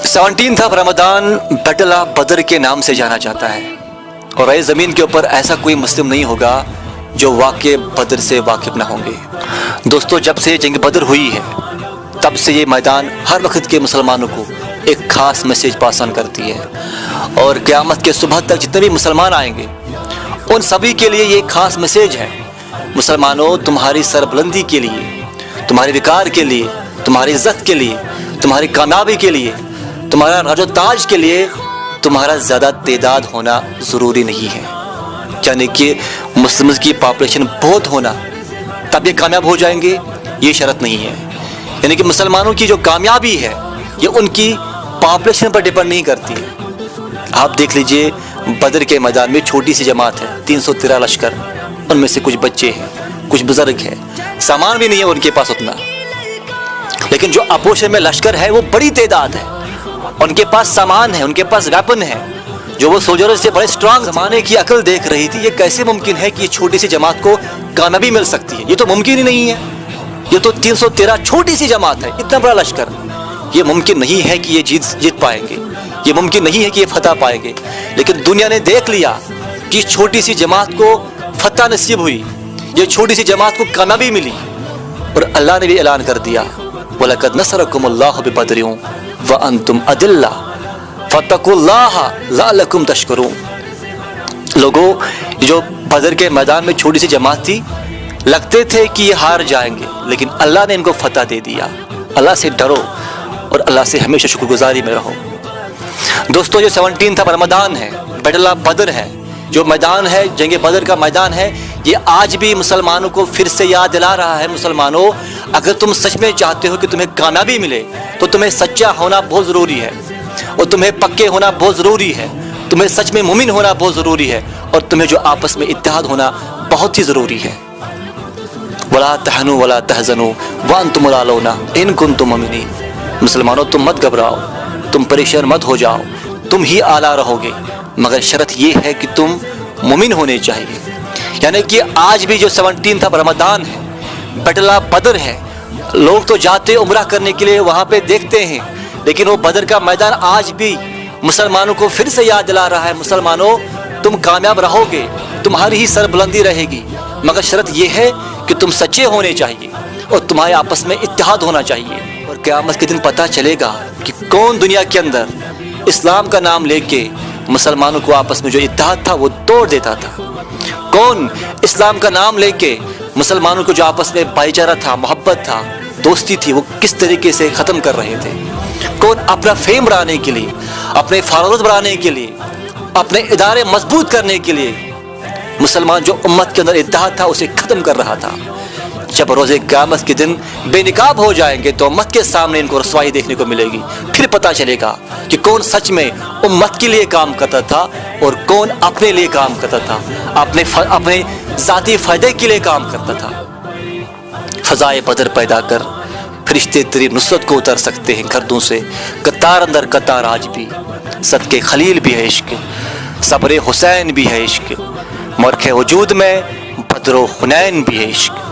17 Ramadan battle of बदर के नाम से जाना जाता है और इस ज़मीन के ऊपर ऐसा कोई मुस्लिम नहीं होगा जो वाक़े बदर से वाकिफ़ ना होंगे। दोस्तों, जब से जंग बदर हुई है तब से ये मैदान हर वक्त के मुसलमानों को एक ख़ास मैसेज पास ऑन करती है और क़यामत के सुबह तक जितने भी मुसलमान आएंगे उन सभी के लिए ये ख़ास मैसेज है। मुसलमानों, तुम्हारी सरबुलंदी के लिए, तुम्हारे विकार के लिए, तुम्हारी इज़्ज़त के लिए, तुम्हारी कामयाबी के लिए, तुम्हारा राजो ताज के लिए तुम्हारा ज़्यादा तादाद होना ज़रूरी नहीं है। यानी कि मुस्लिम की पॉपुलेशन बहुत होना तब ये कामयाब हो जाएंगे, ये शर्त नहीं है। यानी कि मुसलमानों की जो कामयाबी है ये उनकी पॉपुलेशन पर डिपेंड नहीं करती है। आप देख लीजिए, बदर के मैदान में छोटी सी जमात है, 313 लश्कर, उनमें से कुछ बच्चे हैं, कुछ बुजुर्ग हैं, सामान भी नहीं है उनके पास उतना। लेकिन जो अपोजिशन में लश्कर है वो बड़ी तादाद है, उनके पास सामान है, उनके पास वेपन है, जो वो सोल्जरों से बड़े स्ट्रांग। ज़माने की अकल देख रही थी ये कैसे मुमकिन है कि ये छोटी सी जमात को कामयाबी मिल सकती है। ये तो मुमकिन ही नहीं है, ये तो 313 छोटी सी जमात है, इतना बड़ा लश्कर, ये मुमकिन नहीं है कि ये जीत पाएंगे, ये मुमकिन नहीं है कि ये फतह पाएंगे। लेकिन दुनिया ने देख लिया कि छोटी सी जमात को फतह नसीब हुई, ये छोटी सी जमात को कामयाबी मिली और अल्लाह ने भी ऐलान कर दिया, वलक़द नसरकुमुल्लाहु बिबदरिन व अंतुम अदिल्ला फत्तकुल्लाह लअल्लकुम तशकुरून। लोगों, जो बदर के मैदान में छोटी सी जमात थी, लगते थे कि ये हार जाएंगे, लेकिन अल्लाह ने इनको फतह दे दिया। अल्लाह से डरो और अल्लाह से हमेशा शुक्रगुजारी में रहो। दोस्तों, जो 17 रमदान है, बैटल ऑफ बदर है, जो मैदान है, जंग बदर का मैदान है, ये आज भी मुसलमानों को फिर से याद दिला रहा है। मुसलमानों, अगर तुम सच में चाहते हो कि तुम्हें कामयाबी मिले तो तुम्हें सच्चा होना बहुत ज़रूरी है और तुम्हें पक्के होना बहुत ज़रूरी है, तुम्हें सच में मुमिन होना बहुत ज़रूरी है और तुम्हें जो आपस में इत्तेहाद होना बहुत ही ज़रूरी है। वला तहनु वला तहज़नु व अंतुम अलाउना इन कुंतुम मुमिनीन। मुसलमानों, तुम मत घबराओ, तुम परेशान मत हो जाओ, तुम ही आला रहोगे, मगर शर्त ये है कि तुम मुमिन होने चाहिए। यानी कि आज भी जो 17 रमदान है, बैटल ऑफ बदर है, लोग तो जाते उम्रा करने के लिए वहाँ पे देखते हैं, लेकिन वो बदर का मैदान आज भी मुसलमानों को फिर से याद दिला रहा है। मुसलमानों, तुम कामयाब रहोगे, तुम्हारी ही सरबुलंदी रहेगी, मगर शर्त यह है कि तुम सच्चे होने चाहिए और तुम्हारे आपस में इत्तेहाद होना चाहिए। और क़यामत के दिन पता चलेगा कि कौन दुनिया के अंदर इस्लाम का नाम लेके मुसलमानों को आपस में जो इत्तेहाद था वो तोड़ देता था, कौन इस्लाम का नाम लेके मुसलमानों को जो आपस में भाईचारा था, मोहब्बत था, दोस्ती थी, वो किस तरीके से ख़त्म कर रहे थे, कौन अपना फेम बढ़ाने के लिए, अपने फॉलोअर्स बढ़ाने के लिए, अपने इदारे मजबूत करने के लिए मुसलमान जो उम्मत के अंदर इत्तेहाद था उसे ख़त्म कर रहा था। जब रोज़े क़यामत के दिन बेनिकाब हो जाएंगे तो उम्मत के सामने इनको रसवाई देखने को मिलेगी, फिर पता चलेगा कि कौन सच में उम्मत के लिए काम करता था और कौन अपने लिए काम करता था, अपने ज़ाती फ़ायदे के लिए काम करता था। फ़ज़ाए बदर पैदा कर, फरिश्ते तेरी नुसरत को उतर सकते हैं गर्दों से, कतार अंदर कतार आज भी, सदके खलील भी है इश्क, सब्र हुसैन भी है इश्क, मरखे वजूद में बदरो हुनैन भी है इश्क।